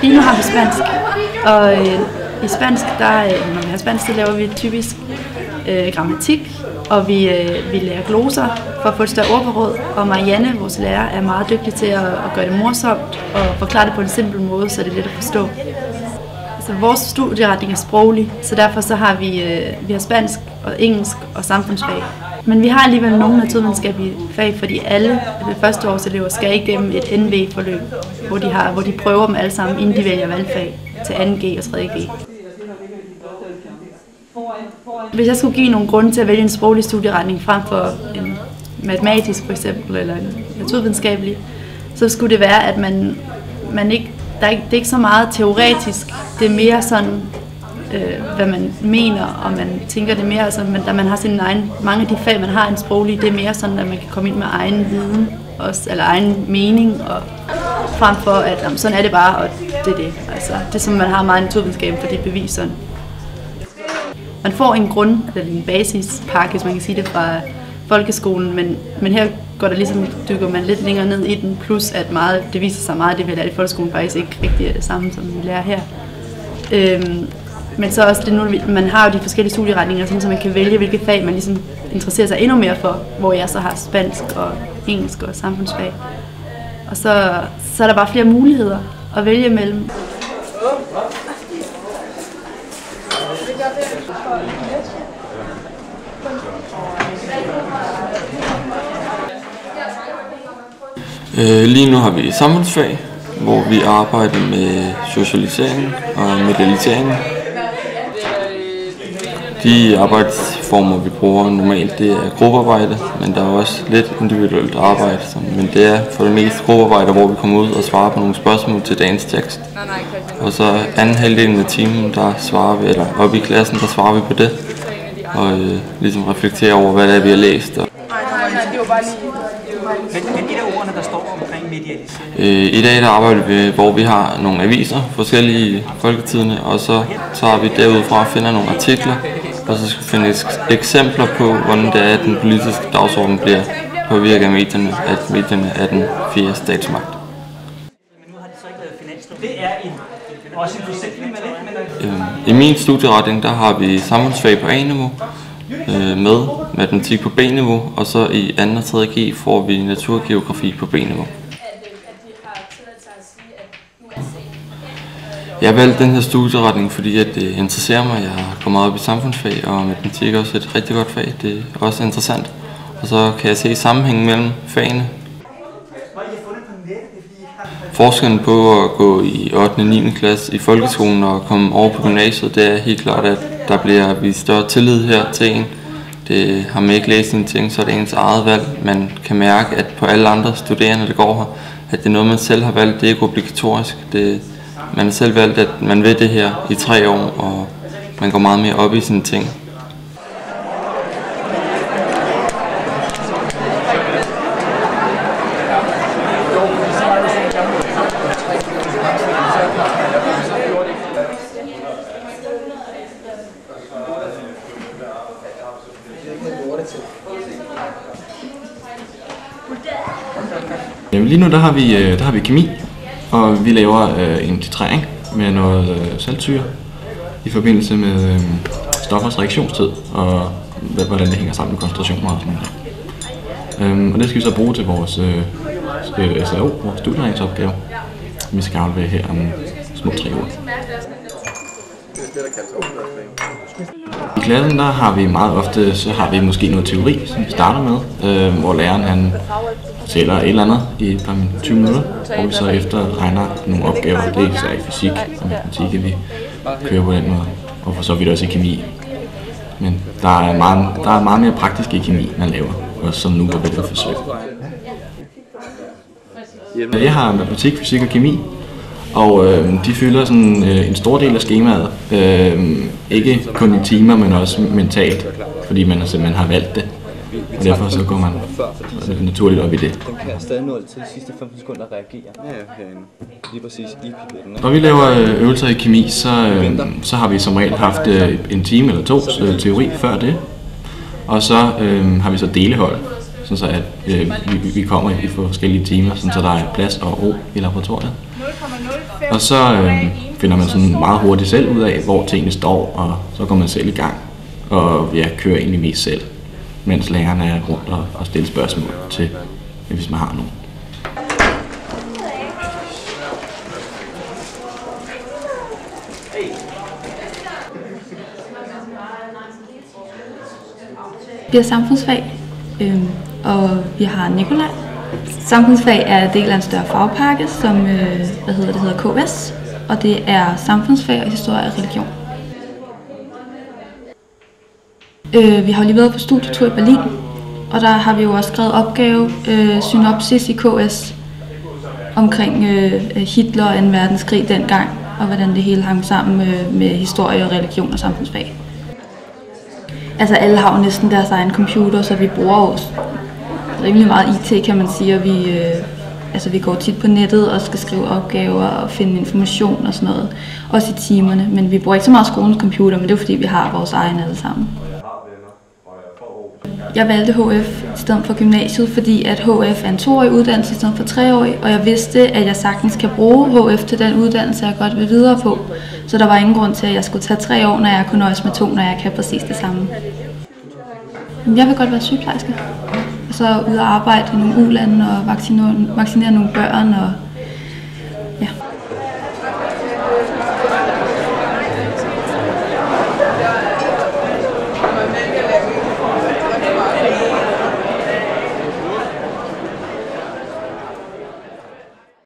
Lige nu har vi spansk, og i spansk, når vi har spansk, så laver vi typisk grammatik, og vi lærer gloser for at få et større ordforråd, og Marianne, vores lærer, er meget dygtig til at gøre det morsomt og forklare det på en simpel måde, så det er let at forstå. Så vores studieretning er sproglig, så derfor så har vi har spansk og engelsk og samfundsfag. Men vi har alligevel nogle naturvidenskabelige fag, fordi alle førsteårselever skal igennem et NV-forløb, hvor de prøver dem alle sammen, inden de vælger valgfag til 2G og 3G. Hvis jeg skulle give nogle grunde til at vælge en sproglig studieretning frem for en matematisk for eksempel, eller en naturvidenskabelig, så skulle det være, at det er ikke så meget teoretisk, det er mere sådan, hvad man mener, og man tænker det mere, altså, da man har sin egen, mange af de fag, man har en sproglig, det er mere sådan, at man kan komme ind med egen viden, også, eller egen mening, og frem for, at sådan er det bare, og det er det. Altså, det er som man har meget naturvidenskab, for det er bevis sådan. Man får en eller en basispakke, hvis man kan sige det, fra folkeskolen, men her dykker man lidt længere ned i den, plus at det viser sig meget, at det vi lærer i folkeskolen faktisk ikke rigtig er det samme, som vi lærer her. Men så også det nu, man har jo de forskellige studieretninger, sådan, så man kan vælge, hvilke fag man ligesom interesserer sig endnu mere for, hvor jeg så har spansk og engelsk og samfundsfag. Og så er der bare flere muligheder at vælge mellem. Lige nu har vi samfundsfag, hvor vi arbejder med socialisering og medialisering. De arbejdsformer, vi bruger normalt, det er gruppearbejde, men der er også lidt individuelt arbejde. Men det er for det meste gruppearbejde, hvor vi kommer ud og svarer på nogle spørgsmål til dagens tekst. Og så anden halvdelen af timen, der svarer vi, eller oppe i klassen, der svarer vi på det. Og ligesom reflekterer over, hvad det er, vi har læst. Men et af ordene, der står omkring medialisering? I dag der arbejder vi, hvor vi har nogle aviser, forskellige folketidene, og så tager vi derudfra og finder nogle artikler, og så skal vi finde eksempler på, hvordan det er, at den politiske dagsorden bliver påvirket af medierne, at medierne er den fjerde statsmagt. Men nu har de så ikke lavet finanslov. Det er også en forsikring med det? I min studieretning, der har vi samfundsfag på A-niveau, med matematik på B-niveau, og så i 2. og 3. G får vi naturgeografi på B-niveau. Jeg valgte den her studieretning, fordi at det interesserer mig. Jeg går meget op i samfundsfag, og matematik er også et rigtig godt fag. Det er også interessant. Og så kan jeg se sammenhængen mellem fagene. Forskellen på at gå i 8. og 9. klasse i folkeskolen og komme over på gymnasiet, det er helt klart, at der bliver vist større tillid her til en. Det har man ikke læst sine ting, så er det ens eget valg. Man kan mærke, at på alle andre studerende, der går her, at det er noget, man selv har valgt. Det er ikke obligatorisk. Man har selv valgt, at man vil det her i 3 år, og man går meget mere op i sine ting. Lige nu der har vi kemi, og vi laver en titrering med noget saltsyre i forbindelse med stoffers reaktionstid og hvordan det hænger sammen med koncentrationer og sådan noget. Og det skal vi så bruge til vores SRO, vores studieregningsopgave, vi skal aflevere her om små 3 uger. I klassen der har vi meget ofte, så har vi måske noget teori, som vi starter med, hvor læreren han fortæller et eller andet i et par 20 minutter, hvor vi så efter regner nogle opgaver. Det er så i fysik og matematik, at vi kører på den måde, og for så vidt også i kemi. Men der er meget mere praktisk i kemi, man laver, og som nu er ved at forsøge. Jeg har matematik, fysik og kemi, og de fylder sådan en stor del af skemaet. Ikke kun i timer, men også mentalt, fordi man simpelthen har valgt det. Og derfor så går man naturligt op i det. Den kan stadig nå til de sidste 15 sekunder reagere. Ja, herinde. Lige præcis i pipetten. Når vi laver øvelser i kemi, så har vi som regel haft en time eller to teori før det. Og så har vi så delehold, sådan så at vi kommer i forskellige timer, sådan så der er plads og ro i laboratoriet. Og så finder man sådan meget hurtigt selv ud af, hvor tingene står, og så går man selv i gang og kører egentlig mest selv, mens læreren er rundt og stiller spørgsmål til, hvis man har nogen. Vi har samfundsfag, og vi har Nikolaj. Samfundsfag er del af en større fagpakke, som det hedder KS, og det er samfundsfag og historie og religion. Vi har lige været på studietur i Berlin, og der har vi jo også skrevet opgave, synopsis i KS, omkring Hitler og 2. verdenskrig dengang, og hvordan det hele hang sammen med historie og religion og samfundsfag. Altså alle har jo næsten deres egen computer, så vi bruger jo rimelig meget IT, kan man sige, og vi går tit på nettet og skal skrive opgaver og finde information og sådan noget, også i timerne, men vi bruger ikke så meget skolens computer, men det er fordi vi har vores egen alle sammen. Jeg valgte HF i stedet for gymnasiet, fordi at HF er en 2-årig uddannelse i stedet for 3-årig, og jeg vidste, at jeg sagtens kan bruge HF til den uddannelse, jeg godt vil videre på. Så der var ingen grund til, at jeg skulle tage 3 år, når jeg kunne nøjes med 2, når jeg kan præcis det samme. Jeg vil godt være sygeplejerske, og så ud og arbejde i nogle ulande og vaccinere nogle børn og